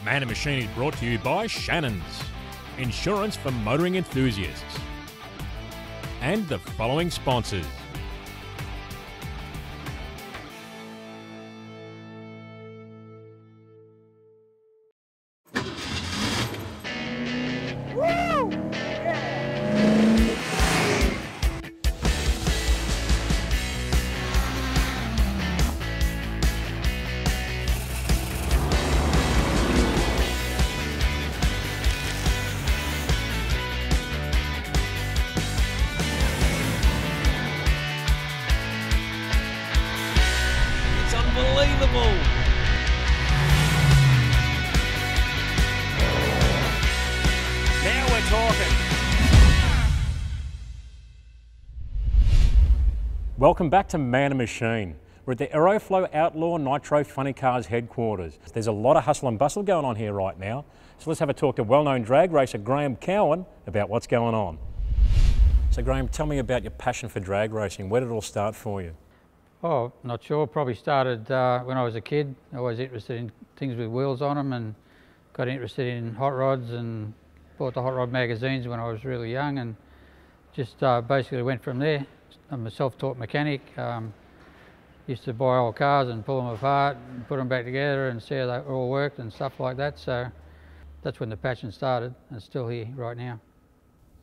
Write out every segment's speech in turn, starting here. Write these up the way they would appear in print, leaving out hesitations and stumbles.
Man and Machine is brought to you by Shannons, insurance for motoring enthusiasts, and the following sponsors. Unbelievable! Now we're talking. Welcome back to Man and Machine. We're at the Aeroflow Outlaw Nitro Funny Cars headquarters. There's a lot of hustle and bustle going on here right now, so let's have a talk to well-known drag racer Graham Cowan about what's going on. So Graham, tell me about your passion for drag racing. Where did it all start for you? Oh, not sure. Probably started when I was a kid. I was interested in things with wheels on them and got interested in hot rods and bought the hot rod magazines when I was really young and just basically went from there. I'm a self-taught mechanic. Used to buy old cars and pull them apart and put them back together and see how they all worked and stuff like that. So that's when the passion started and it's still here right now.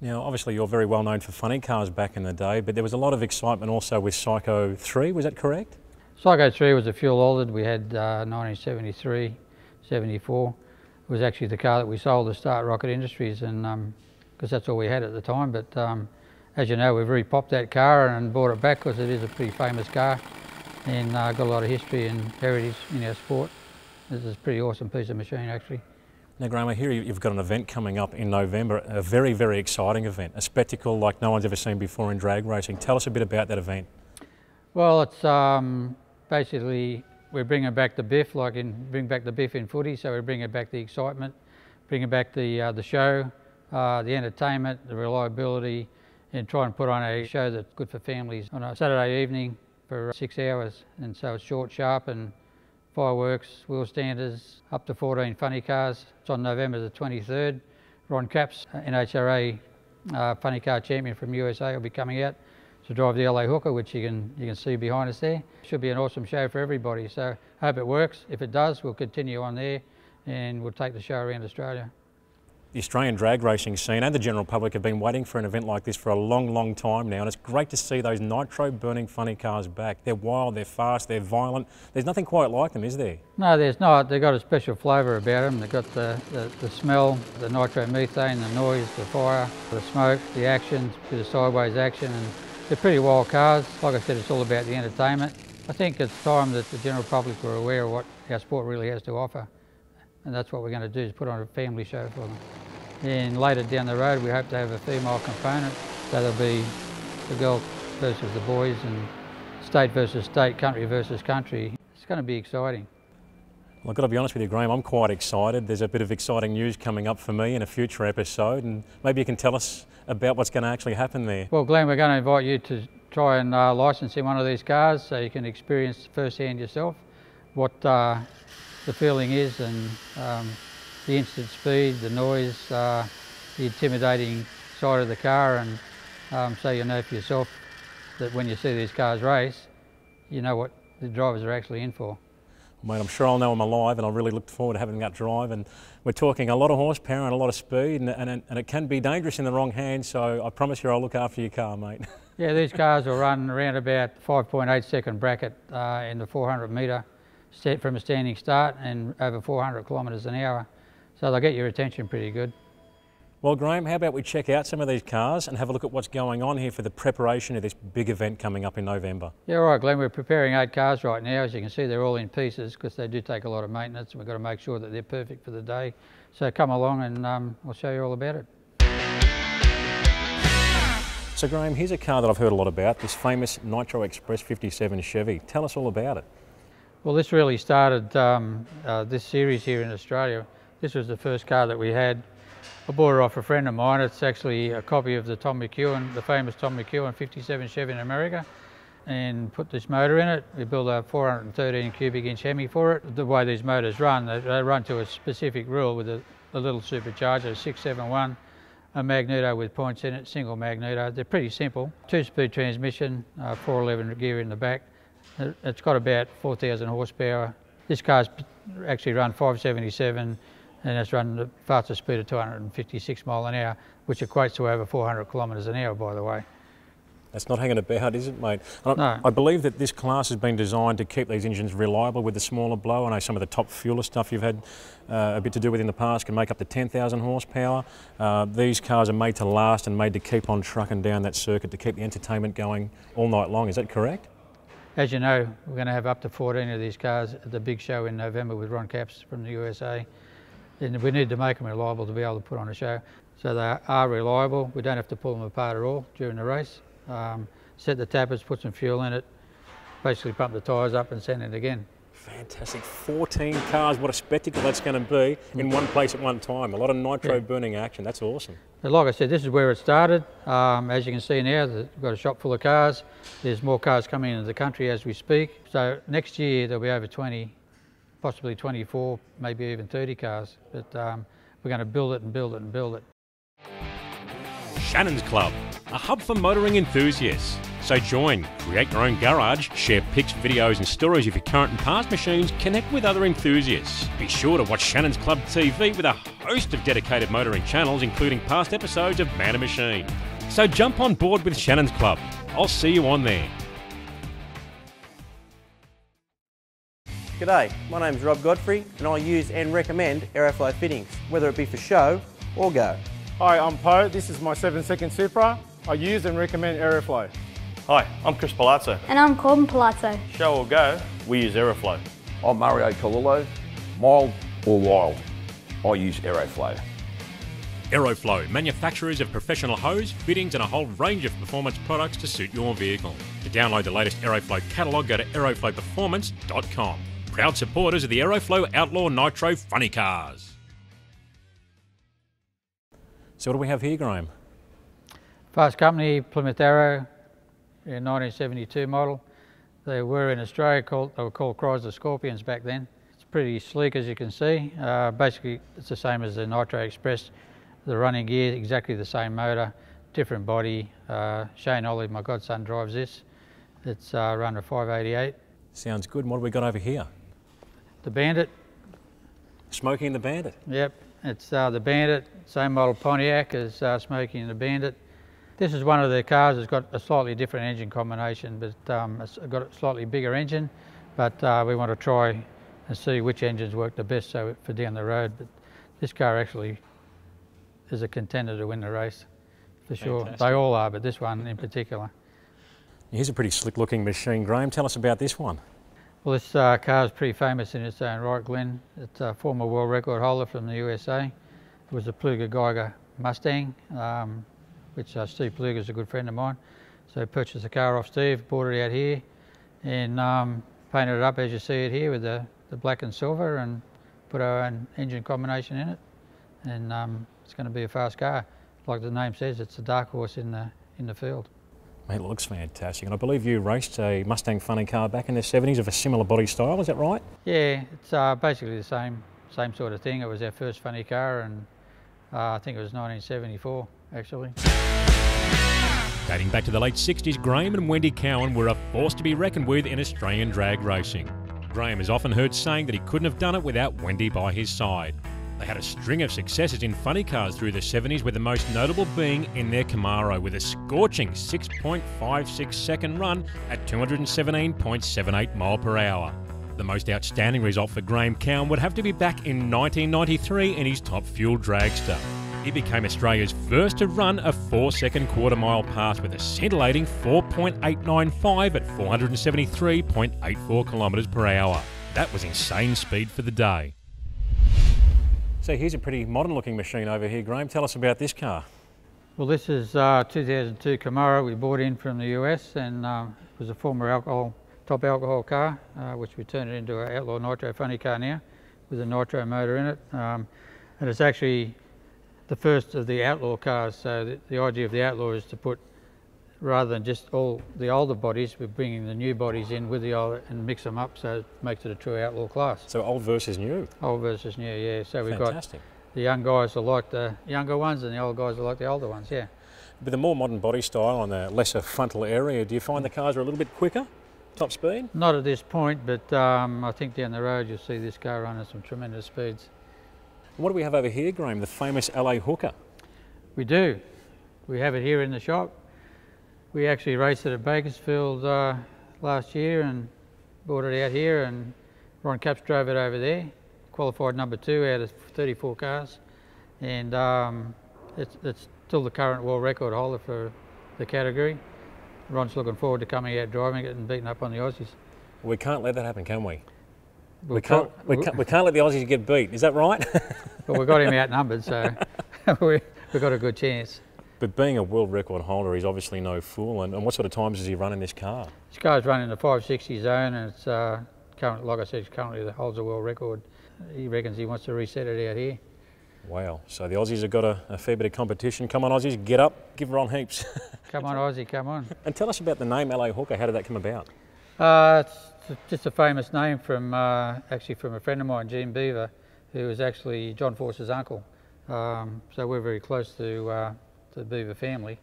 Now, obviously you're very well known for funny cars back in the day, but there was a lot of excitement also with Psycho 3, was that correct? Psycho 3 was a fuel altered. We had 1973, 74. It was actually the car that we sold to Start Rocket Industries, and because that's all we had at the time. But as you know, we've re-popped that car and brought it back because it is a pretty famous car and got a lot of history and heritage in our sport. This is a pretty awesome piece of machine actually. Now Graham, I hear you've got an event coming up in November, a very, very exciting event, a spectacle like no one's ever seen before in drag racing. Tell us a bit about that event. Well, it's basically we're bringing back the biff, bring back the biff in footy, so we're bringing back the excitement, bringing back the show, the entertainment, the reliability, and try and put on a show that's good for families on a Saturday evening for 6 hours. And so it's short, sharp, and fireworks, wheel standers, up to 14 funny cars. It's on November the 23rd. Ron Capps, NHRA funny car champion from USA, will be coming out to drive the LA Hooker, which you can see behind us there. Should be an awesome show for everybody. So I hope it works. If it does, we'll continue on there and we'll take the show around Australia. The Australian drag racing scene and the general public have been waiting for an event like this for a long, long time now, and it's great to see those nitro-burning funny cars back. They're wild, they're fast, they're violent. There's nothing quite like them, is there? No, there's not. They've got a special flavour about them. They've got the smell, the nitromethane, the noise, the fire, the smoke, the action, a bit of sideways action, and they're pretty wild cars. Like I said, it's all about the entertainment. I think it's time that the general public are aware of what our sport really has to offer, and that's what we're going to do, is put on a family show for them. And later down the road, we hope to have a female component, so there'll be the girl versus the boys and state versus state, country versus country. It's going to be exciting. Well, I've got to be honest with you, Graham, I'm quite excited. There's a bit of exciting news coming up for me in a future episode, and maybe you can tell us about what's going to actually happen there. Well, Glenn, we're going to invite you to try and license in one of these cars so you can experience firsthand yourself what the feeling is, and the instant speed, the noise, the intimidating side of the car, and so you know for yourself that when you see these cars race, you know what the drivers are actually in for. Mate, I'm sure I'll know I'm alive, and I really look forward to having that drive. And we're talking a lot of horsepower and a lot of speed, and it can be dangerous in the wrong hands, so I promise you I'll look after your car, mate. Yeah, these cars will run around about 5.8 second bracket in the 400 metre set from a standing start and over 400 kilometres an hour. So they'll get your attention pretty good. Well, Graham, how about we check out some of these cars and have a look at what's going on here for the preparation of this big event coming up in November? Yeah, right, Glenn. We're preparing 8 cars right now. As you can see, they're all in pieces because they do take a lot of maintenance, and we've got to make sure that they're perfect for the day. So come along and I'll show you all about it. So, Graham, here's a car that I've heard a lot about, this famous Nitro Express 57 Chevy. Tell us all about it. Well, this really started this series here in Australia. This was the first car that we had. I bought it off a friend of mine. It's actually a copy of the Tom McEwen, the famous Tom McEwen 57 Chevy in America. and put this motor in it. We built a 413 cubic inch Hemi for it. The way these motors run, they run to a specific rule with a little supercharger, 671, a magneto with points in it, single magneto. They're pretty simple. 2-speed transmission, 411 gear in the back. It's got about 4,000 horsepower. This car's actually run 577 and it's run the fastest speed of 256 mile an hour, which equates to over 400 kilometres an hour, by the way. That's not hanging about, is it, mate? No. I believe that this class has been designed to keep these engines reliable with the smaller blow. I know some of the top fueler stuff you've had a bit to do with in the past can make up to 10,000 horsepower. These cars are made to last and made to keep on trucking down that circuit to keep the entertainment going all night long. Is that correct? As you know, we're going to have up to 14 of these cars at the big show in November with Ron Capps from the USA. And we need to make them reliable to be able to put on a show. So they are reliable. We don't have to pull them apart at all during the race. Set the tappers, put some fuel in it, basically pump the tyres up and send it again. Fantastic. 14 cars, what a spectacle that's going to be in one place at one time. A lot of nitro burning action, that's awesome. But like I said, this is where it started. As you can see now, we've got a shop full of cars. There's more cars coming into the country as we speak. So next year there'll be over 20, possibly 24, maybe even 30 cars. But we're going to build it and build it and build it. Shannons Club, a hub for motoring enthusiasts. So join, create your own garage, share pics, videos and stories of your current and past machines, connect with other enthusiasts. Be sure to watch Shannons Club TV with a host of dedicated motoring channels, including past episodes of Man and Machine. So jump on board with Shannons Club. I'll see you on there. G'day, my name's Rob Godfrey and I use and recommend Aeroflow fittings, whether it be for show or go. Hi, I'm Poe. This is my 7-second Supra. I use and recommend Aeroflow. Hi, I'm Chris Palazzo. And I'm Corbin Palazzo. Show or go, we use Aeroflow. I'm Mario Colillo. Mild or wild, I use Aeroflow. Aeroflow, manufacturers of professional hose, fittings and a whole range of performance products to suit your vehicle. To download the latest Aeroflow catalogue, go to aeroflowperformance.com. Proud supporters of the Aeroflow Outlaw Nitro Funny Cars. So what do we have here, Graham? Fast company, Plymouth Arrow, in 1972 model. They were in Australia they were called Chrysler Scorpions back then. It's pretty sleek, as you can see. Basically, it's the same as the Nitro Express. The running gear, exactly the same motor, different body. Shane Ollie, my godson, drives this. It's run a 588. Sounds good. And what have we got over here? The Bandit. Smoky and the Bandit. Yep, it's the Bandit, same model Pontiac as Smoky and the Bandit. This is one of the cars that's got a slightly different engine combination, but it's got a slightly bigger engine. But we want to try and see which engines work the best for down the road. But this car actually is a contender to win the race, for sure. Fantastic. They all are, but this one in particular. Here's a pretty slick looking machine. Graham, tell us about this one. Well, this car is pretty famous in its own right, Glenn. It's a former world record holder from the USA. It was a Pluger-Geiger Mustang, which Steve Pluger is a good friend of mine. So I purchased the car off Steve, brought it out here, and painted it up as you see it here with the black and silver, and put our own engine combination in it. And it's going to be a fast car. Like the name says, it's a dark horse in the field. Mate, it looks fantastic. And I believe you raced a Mustang funny car back in the 70s of a similar body style, is that right? Yeah, it's basically the same sort of thing. It was our first funny car, and I think it was 1974, actually. Dating back to the late 60s, Graham and Wendy Cowan were a force to be reckoned with in Australian drag racing. Graham is often heard saying that he couldn't have done it without Wendy by his side. They had a string of successes in funny cars through the 70s, with the most notable being in their Camaro with a scorching 6.56 second run at 217.78 mile per hour. The most outstanding result for Graham Cowan would have to be back in 1993 in his Top Fuel dragster. He became Australia's first to run a 4-second quarter-mile pass with a scintillating 4.895 at 473.84 kilometres per hour. That was insane speed for the day. So here's a pretty modern looking machine over here, Graham. Tell us about this car. Well, this is 2002 Camaro we bought in from the US, and it was a former top alcohol car, which we turned it into an Outlaw Nitro funny car now, with a nitro motor in it. And it's actually the first of the Outlaw cars. So the idea of the Outlaw is to put rather than just all the older bodies, we're bringing the new bodies in with the older and mix them up, so it makes it a true outlaw class. So old versus new. Old versus new, yeah. So we've Fantastic. got the young guys are like the younger ones and the old guys are like the older ones, yeah. With the more modern body style and the lesser frontal area, do you find the cars are a little bit quicker, top speed? Not at this point, but I think down the road you'll see this car running some tremendous speeds. What do we have over here, Graham? The famous LA Hooker. We do. We have it here in the shop. We actually raced it at Bakersfield last year and brought it out here, and Ron Capps drove it over there. Qualified number 2 out of 34 cars, and it's still the current world record holder for the category. Ron's looking forward to coming out driving it and beating up on the Aussies. We can't let that happen, can we? We can't let the Aussies get beat. Is that right? But we got him outnumbered, so we've got a good chance. But being a world record holder, he's obviously no fool. And what sort of times does he run in this car? This car's running the 560 zone, and it's current, like I said, currently holds a world record. He reckons he wants to reset it out here. Wow, so the Aussies have got a fair bit of competition. Come on, Aussies, get up, give Ron heaps. Come on, Aussie, come on. And tell us about the name LA Hooker. How did that come about? It's just a famous name from actually from a friend of mine, Gene Beaver, who was actually John Force's uncle. So we're very close to the Beaver family.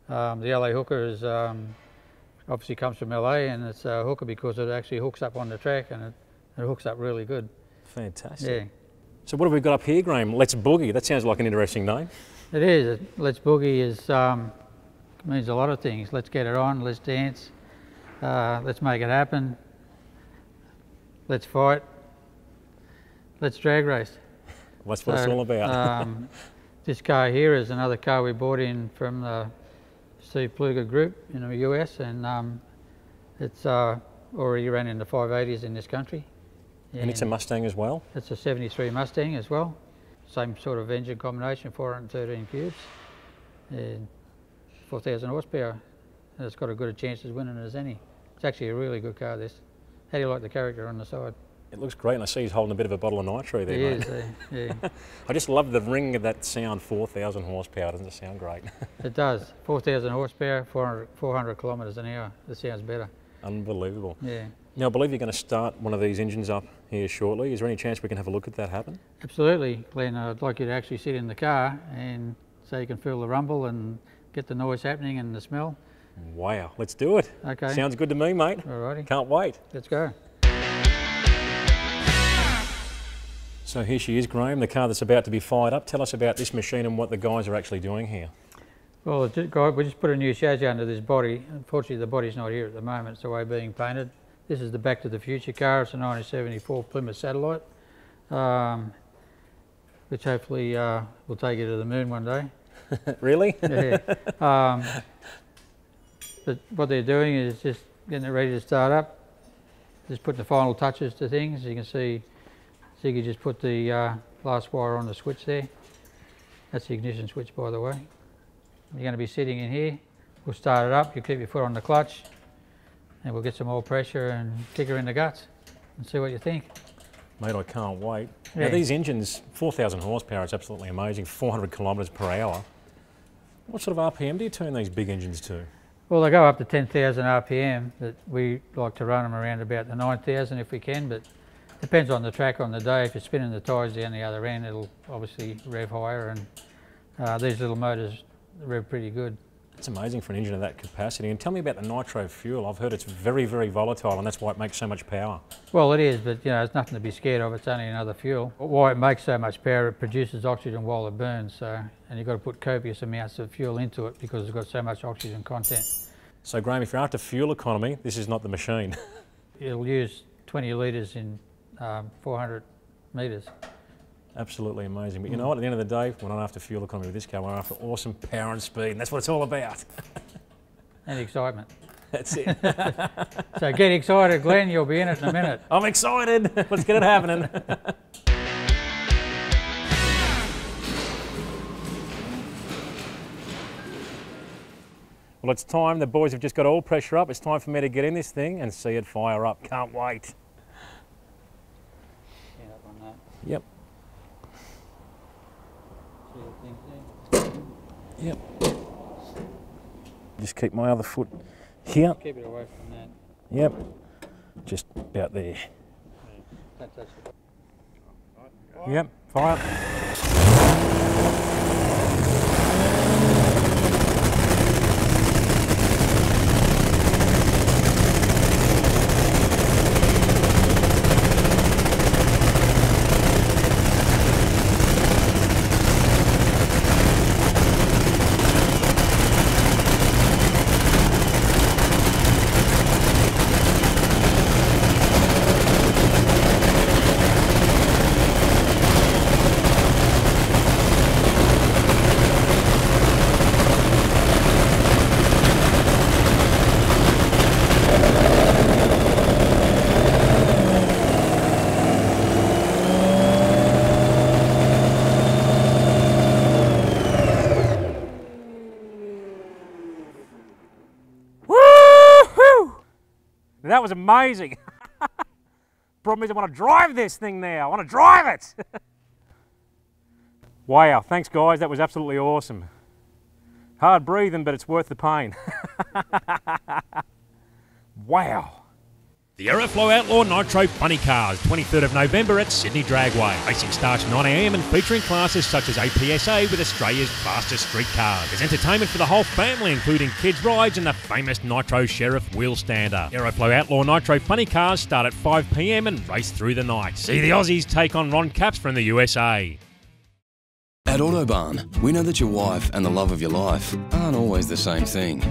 The LA Hooker is obviously comes from LA, and it's a hooker because it actually hooks up on the track, and it hooks up really good. Fantastic. Yeah. So what have we got up here, Graham? Let's Boogie. That sounds like an interesting name. It is. Let's Boogie is means a lot of things. Let's get it on. Let's dance. Let's make it happen. Let's fight. Let's drag race. That's what it's all about. This car here is another car we bought in from the Steve Pluger group in the US, and it's already ran in the 580s in this country. And it's a Mustang as well? It's a 73 Mustang as well. Same sort of engine combination, 413 cubes, and 4,000 horsepower. And it's got as good a chance of winning as any. It's actually a really good car, this. How do you like the character on the side? It looks great, and I see he's holding a bit of a bottle of nitro there, He mate. is, yeah. I just love the ring of that sound, 4,000 horsepower. Doesn't it sound great? It does. 4,000 horsepower, 400 kilometres an hour. It sounds better. Unbelievable. Yeah. Now, I believe you're going to start one of these engines up here shortly. Is there any chance we can have a look at that happen? Absolutely, Glenn. I'd like you to actually sit in the car and so you can feel the rumble and get the noise happening and the smell. Wow, let's do it. Okay. Sounds good to me, mate. Alrighty. Can't wait. Let's go. So here she is, Graham, the car that's about to be fired up. Tell us about this machine and what the guys are actually doing here. Well, we just put a new chassis under this body. Unfortunately, the body's not here at the moment. It's away being painted. This is the Back to the Future car. It's a 1974 Plymouth Satellite, which hopefully will take you to the moon one day. Really? Yeah. But what they're doing is just getting it ready to start up. Just putting the final touches to things. You can see Ziggy just put the last wire on the switch there. That's the ignition switch, by the way. You're going to be sitting in here. We'll start it up. You keep your foot on the clutch, and we'll get some more pressure and kick her in the guts and see what you think. Mate, I can't wait. Yeah. Now these engines, 4,000 horsepower, it's absolutely amazing, 400 kilometres per hour. What sort of RPM do you turn these big engines to? Well, they go up to 10,000 RPM, but we like to run them around about the 9,000 if we can, but depends on the track on the day. If you're spinning the tyres down the other end, it'll obviously rev higher, and these little motors rev pretty good. It's amazing for an engine of that capacity. And tell me about the nitro fuel. I've heard it's very, very volatile, and that's why it makes so much power. Well, it is, but you know, it's nothing to be scared of. It's only another fuel. Why it makes so much power, it produces oxygen while it burns, so, and you've got to put copious amounts of fuel into it because it's got so much oxygen content. So Graham, if you're after fuel economy, this is not the machine. It'll use 20 litres in 400 metres. Absolutely amazing. But you know what, at the end of the day, we're not after fuel economy with this car, we're after awesome power and speed, and that's what it's all about. And excitement. That's it. So get excited, Glenn, you'll be in it in a minute. I'm excited. Let's get it happening. Well, it's time. The boys have just got all pressure up. It's time for me to get in this thing and see it fire up. Can't wait. Stand up on that. Yep. See the thing there? Yep. Just keep my other foot here. Keep it away from that. Yep, just about there. That's it. Yep, fire. That was amazing. Problem is I want to drive this thing now. I want to drive it. Wow, thanks guys, that was absolutely awesome. Hard breathing, but it's worth the pain. Wow. The Aeroflow Outlaw Nitro Funny Cars, 23rd of November at Sydney Dragway. Racing starts 9 AM and featuring classes such as APSA with Australia's fastest street cars. There's entertainment for the whole family, including kids' rides and the famous Nitro Sheriff wheel stander. Aeroflow Outlaw Nitro Funny Cars start at 5 PM and race through the night. See the Aussies take on Ron Capps from the USA. At Autobarn, we know that your wife and the love of your life aren't always the same thing.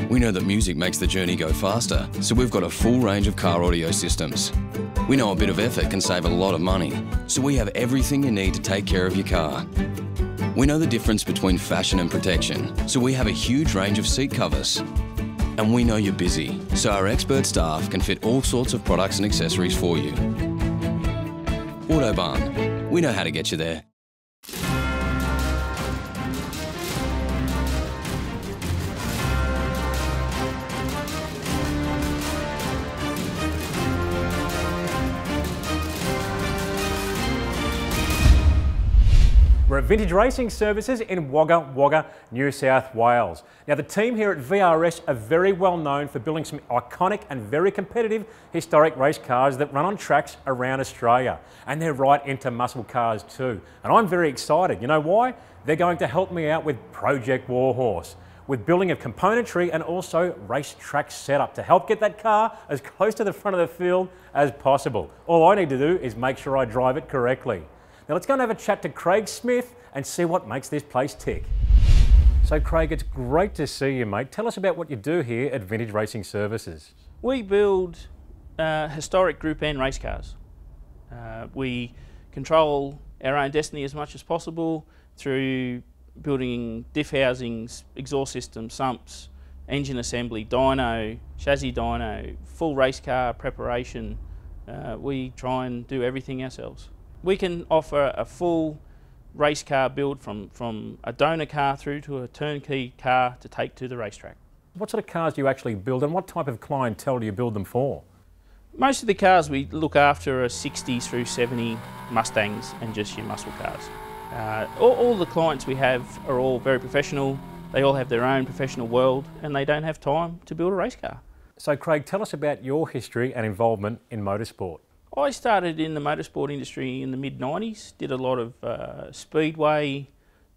We know that music makes the journey go faster, so we've got a full range of car audio systems. We know a bit of effort can save a lot of money, so we have everything you need to take care of your car. We know the difference between fashion and protection, so we have a huge range of seat covers. And we know you're busy, so our expert staff can fit all sorts of products and accessories for you. Autobarn, we know how to get you there. We're at Vintage Racing Services in Wagga Wagga, New South Wales. Now the team here at VRS are very well known for building some iconic and very competitive historic race cars that run on tracks around Australia. And they're right into muscle cars too. And I'm very excited. You know why? They're going to help me out with Project Warhorse, with building of componentry and also racetrack setup to help get that car as close to the front of the field as possible. All I need to do is make sure I drive it correctly. Now let's go and have a chat to Craig Smith and see what makes this place tick. So Craig, it's great to see you, mate. Tell us about what you do here at Vintage Racing Services. We build historic Group N race cars. We control our own destiny as much as possible through building diff housings, exhaust systems, sumps, engine assembly, dyno, chassis dyno, full race car preparation. We try and do everything ourselves. We can offer a full race car build from a donor car through to a turnkey car to take to the racetrack. What sort of cars do you actually build and what type of clientele do you build them for? Most of the cars we look after are 60 through 70 Mustangs and just your muscle cars. All the clients we have are all very professional. They all have their own professional world and they don't have time to build a race car. So Craig, tell us about your history and involvement in motorsport. I started in the motorsport industry in the mid-90s, did a lot of speedway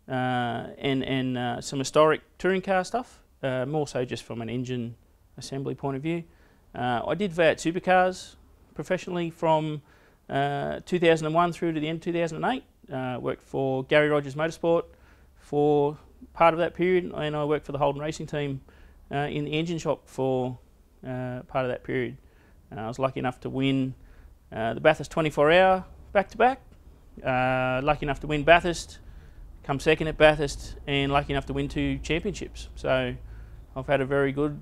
and some historic touring car stuff, more so just from an engine assembly point of view. I did V8 supercars professionally from 2001 through to the end of 2008. Worked for Gary Rogers Motorsport for part of that period, and I worked for the Holden Racing team in the engine shop for part of that period. I was lucky enough to win the Bathurst 24-hour back-to-back, lucky enough to win Bathurst, come second at Bathurst, and lucky enough to win 2 championships. So I've had a very good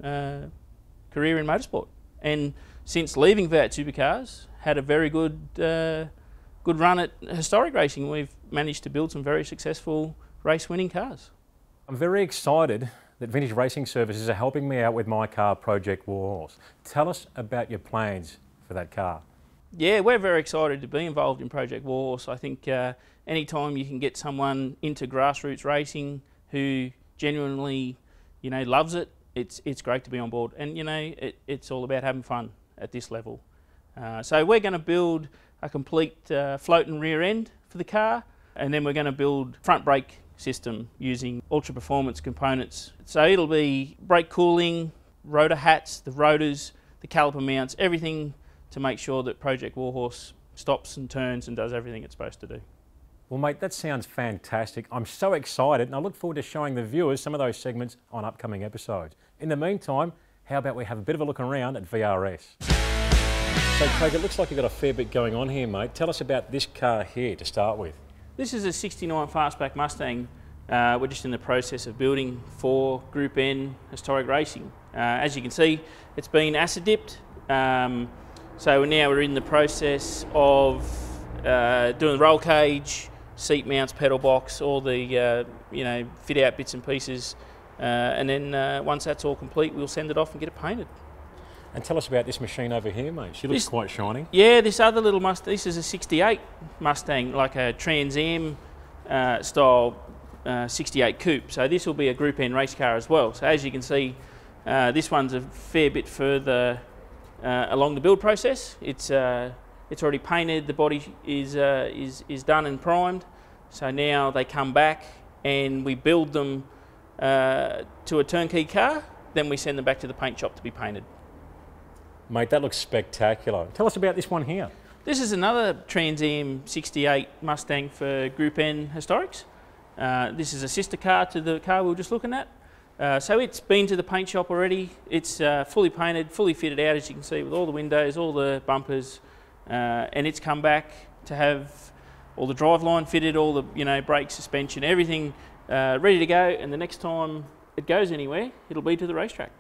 career in motorsport. And since leaving V8 Supercars, had a very good good run at historic racing. We've managed to build some very successful race-winning cars. I'm very excited that Vintage Racing Services are helping me out with my car, Project Warhorse. Tell us about your plans for that car. Yeah, we're very excited to be involved in Project Warhorse. I think anytime you can get someone into grassroots racing who genuinely you know, loves it, it's great to be on board. And, you know, it's all about having fun at this level. So we're going to build a complete float and rear end for the car, and then we're going to build front brake system using ultra performance components. So it'll be brake cooling, rotor hats, the rotors, the caliper mounts, everything to make sure that Project Warhorse stops and turns and does everything it's supposed to do. Well, mate, that sounds fantastic. I'm so excited, and I look forward to showing the viewers some of those segments on upcoming episodes. In the meantime, how about we have a bit of a look around at VRS? So, Craig, it looks like you've got a fair bit going on here, mate. Tell us about this car here to start with. This is a 69 Fastback Mustang. We're just in the process of building for Group N historic racing. As you can see, it's been acid dipped. So now we're in the process of doing the roll cage, seat mounts, pedal box, all the you know, fit out bits and pieces, and then once that's all complete, we'll send it off and get it painted. And tell us about this machine over here, mate. She looks quite shiny. Yeah, this other little Mustang, this is a 68 Mustang, like a Trans Am style 68 coupe. So this will be a Group N race car as well. So as you can see, this one's a fair bit further along the build process. It's already painted, the body is done and primed. So now they come back and we build them to a turnkey car, then we send them back to the paint shop to be painted. Mate, that looks spectacular. Tell us about this one here. This is another Trans Am 68 Mustang for Group N Historics. This is a sister car to the car we were just looking at. So it's been to the paint shop already. It's fully painted, fully fitted out, as you can see, with all the windows, all the bumpers, and it's come back to have all the driveline fitted, all the, you know, brake, suspension, everything ready to go. And the next time it goes anywhere, it'll be to the racetrack.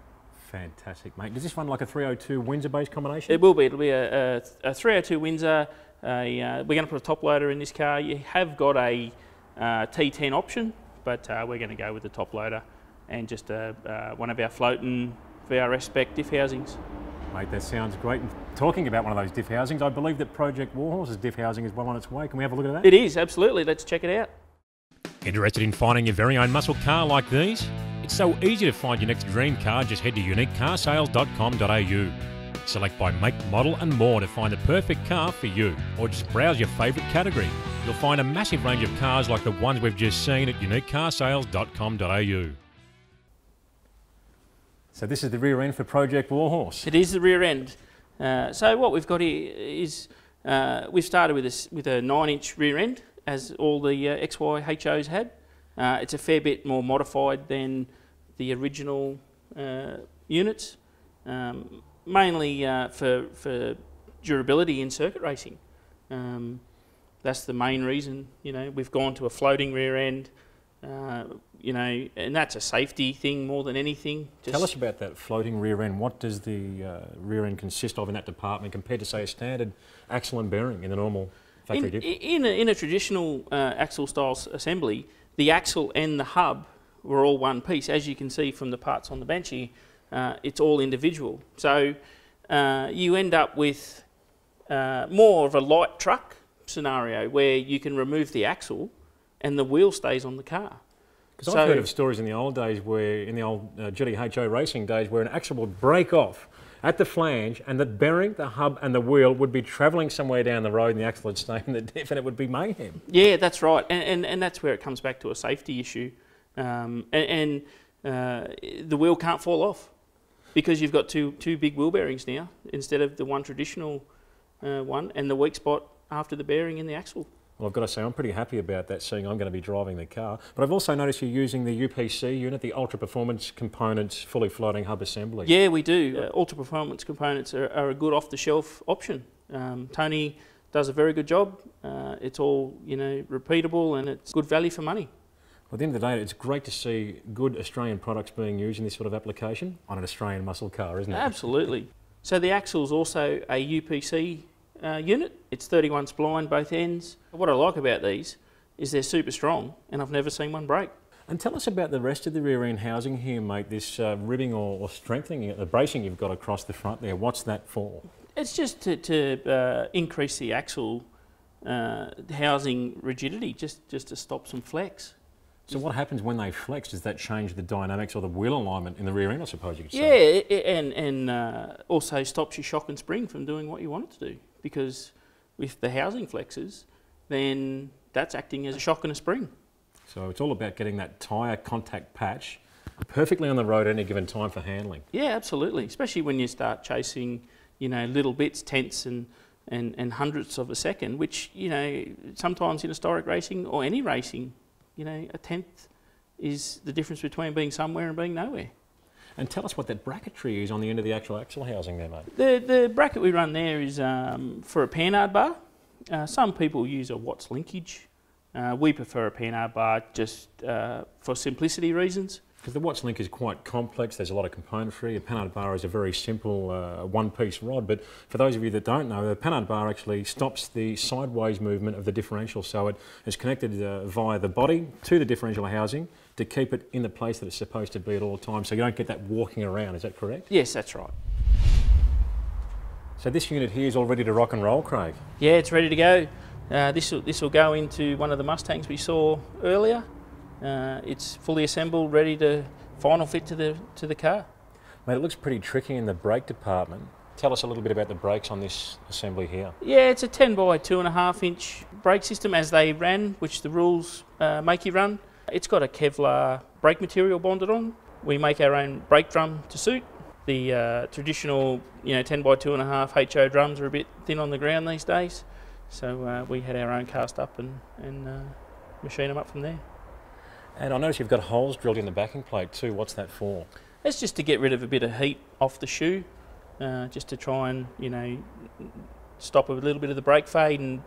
Fantastic, mate. Does this run like a 302 Windsor-based combination? It will be. It'll be a 302 Windsor. We're going to put a top loader in this car. You have got a T10 option, but we're going to go with the top loader and just one of our floating VRS spec diff housings. Mate, that sounds great. And talking about one of those diff housings, I believe that Project Warhorse's diff housing is well on its way. Can we have a look at that? It is, absolutely. Let's check it out. Interested in finding your very own muscle car like these? It's so easy to find your next dream car. Just head to uniquecarsales.com.au. Select by make, model and more to find the perfect car for you, or just browse your favourite category. You'll find a massive range of cars like the ones we've just seen at uniquecarsales.com.au. So this is the rear end for Project Warhorse. It is the rear end. So what we've got here is we've started with a 9-inch rear end, as all the XY HOs had. It's a fair bit more modified than the original units, mainly for durability in circuit racing. That's the main reason. You know, we've gone to a floating rear end. You know, and that's a safety thing more than anything. Tell us about that floating rear end. What does the rear end consist of in that department compared to, say, a standard axle and bearing in a normal factory diff? In a traditional axle style assembly, the axle and the hub were all one piece. As you can see from the parts on the bench here, it's all individual. So you end up with more of a light truck scenario where you can remove the axle and the wheel stays on the car. Because I've heard of stories in the old days where, in the old GDHO racing days, where an axle would break off at the flange and the bearing, the hub and the wheel would be travelling somewhere down the road and the axle would stay in the diff and it would be mayhem. Yeah, that's right. And that's where it comes back to a safety issue. The wheel can't fall off because you've got two big wheel bearings now instead of the one traditional one, and the weak spot after the bearing in the axle. Well, I've got to say, I'm pretty happy about that, seeing I'm going to be driving the car. But I've also noticed you're using the UPC unit, the Ultra Performance Components fully floating hub assembly. Yeah, we do. Ultra Performance Components are a good off-the-shelf option. Tony does a very good job. It's all, you know, repeatable, and it's good value for money. Well, at the end of the day, it's great to see good Australian products being used in this sort of application on an Australian muscle car, isn't it? Absolutely. So the axle's also a UPC unit. It's 31 spline both ends. What I like about these is they're super strong, and I've never seen one break. And tell us about the rest of the rear end housing here, mate, this ribbing or strengthening, the bracing you've got across the front there. What's that for? It's just to increase the axle housing rigidity, just to stop some flex. So what happens when they flex? Does that change the dynamics or the wheel alignment in the rear end, I suppose you could Yeah, say? and also stops your shock and spring from doing what you want it to do, because with the housing flexes, then that's acting as a shock and a spring. So it's all about getting that tyre contact patch perfectly on the road at any given time for handling. Yeah, absolutely, especially when you start chasing, you know, little bits, tenths and hundredths of a second, which, you know, sometimes in historic racing or any racing, you know, a tenth is the difference between being somewhere and being nowhere. And tell us what that bracketry is on the end of the actual axle housing there, mate. The bracket we run there is for a Panhard bar. Some people use a Watts linkage. We prefer a Panhard bar just for simplicity reasons. Because the Watts link is quite complex, there's a lot of componentry. A Panhard bar is a very simple one-piece rod, but for those of you that don't know, the Panhard bar actually stops the sideways movement of the differential, so it is connected via the body to the differential housing to keep it in the place that it's supposed to be at all times, so you don't get that walking around. Is that correct? Yes, that's right. So this unit here is all ready to rock and roll, Craig? Yeah, it's ready to go. This will go into one of the Mustangs we saw earlier. It's fully assembled, ready to final fit to the car. Mate, it looks pretty tricky in the brake department. Tell us a little bit about the brakes on this assembly here. Yeah, it's a 10 by 2.5 inch brake system as they ran, which the rules make you run. It's got a Kevlar brake material bonded on. We make our own brake drum to suit. The traditional, 10 by 2.5 HO drums are a bit thin on the ground these days, so we had our own cast up and machine them up from there. And I notice you've got holes drilled in the backing plate too. What's that for? It's just to get rid of a bit of heat off the shoe, just to try and, stop a little bit of the brake fade and,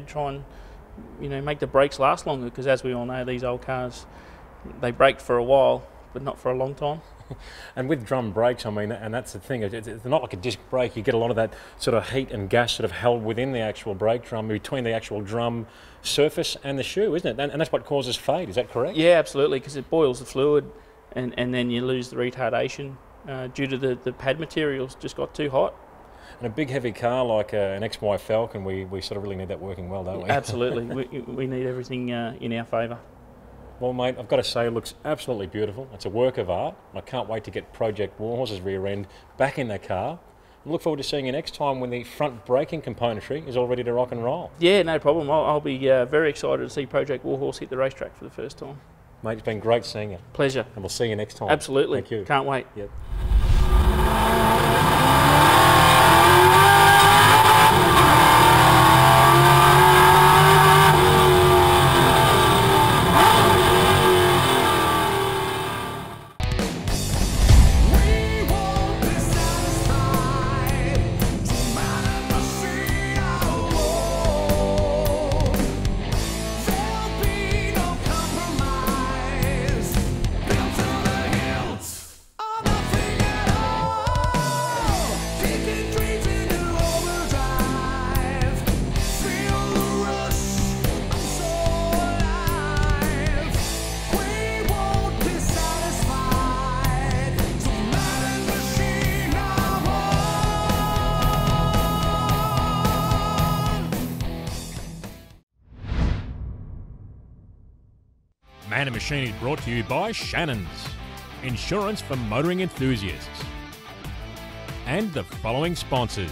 try and, make the brakes last longer, because as we all know, these old cars, they braked for a while, but not for a long time. And with drum brakes, I mean, and that's the thing, it's not like a disc brake. You get a lot of that sort of heat and gas sort of held within the actual brake drum, between the actual drum surface and the shoe, isn't it? And that's what causes fade, is that correct? Yeah, absolutely, because it boils the fluid and then you lose the retardation due to the pad materials just got too hot. And a big heavy car like an XY Falcon, we sort of really need that working well, don't we? Absolutely, we need everything in our favour. Well, mate, I've got to say it looks absolutely beautiful. It's a work of art. I can't wait to get Project Warhorse's rear end back in the car. I look forward to seeing you next time when the front braking componentry is all ready to rock and roll. Yeah, no problem. I'll be very excited to see Project Warhorse hit the racetrack for the first time. Mate, it's been great seeing you. Pleasure. And we'll see you next time. Absolutely. Thank you. Can't wait. Yep. Man and Machine is brought to you by Shannons, insurance for motoring enthusiasts, and the following sponsors: